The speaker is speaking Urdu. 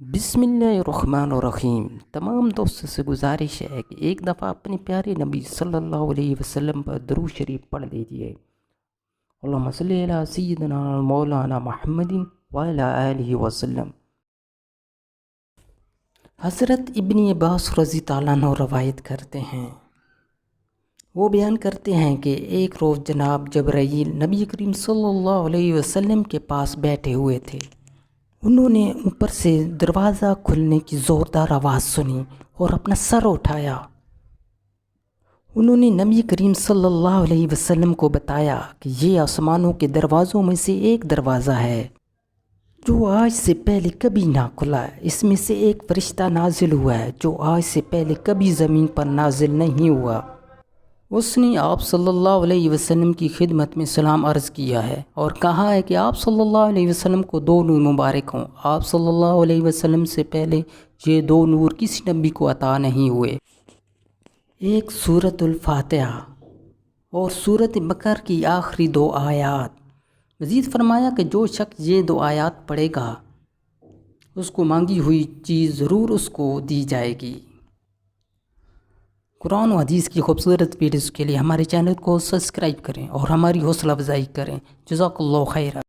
بسم اللہ الرحمن الرحیم۔ تمام دوستوں سے گزارش ہے کہ ایک دفعہ اپنے پیارے نبی صلی اللہ علیہ وسلم پر درود شریف پڑھ لیجئے۔ اللہم صلی علی سیدنا مولانا محمد وعلی آلہ وسلم۔ حضرت ابن عباس رضی اللہ عنہ روایت کرتے ہیں، وہ بیان کرتے ہیں کہ ایک روز جناب جبرائیل نبی کریم صلی اللہ علیہ وسلم کے پاس بیٹھے ہوئے تھے۔ انہوں نے اوپر سے دروازہ کھلنے کی زوردار آواز سنی اور اپنا سر اٹھایا۔ انہوں نے نبی کریم صلی اللہ علیہ وسلم کو بتایا کہ یہ آسمانوں کے دروازوں میں سے ایک دروازہ ہے جو آج سے پہلے کبھی نہ کھلا ہے۔ اس میں سے ایک فرشتہ نازل ہوا ہے جو آج سے پہلے کبھی زمین پر نازل نہیں ہوا۔ اس نے آپ صلی اللہ علیہ وسلم کی خدمت میں سلام عرض کیا ہے اور کہا ہے کہ آپ صلی اللہ علیہ وسلم کو دو نور مبارک ہوں۔ آپ صلی اللہ علیہ وسلم سے پہلے یہ دو نور کسی نبی کو عطا نہیں ہوئے، ایک سورۃ الفاتحہ اور سورۃ بقرہ کی آخری دو آیات۔ مزید فرمایا کہ جو شخص یہ دو آیات پڑھے گا اس کو مانگی ہوئی چیز ضرور اس کو دی جائے گی۔ قرآن و حدیث کی خوبصورت ویڈیوز کے لیے ہمارے چینل کو سبسکرائب کریں اور ہماری حوصلہ افزائی کریں۔ جزاک اللہ خیر۔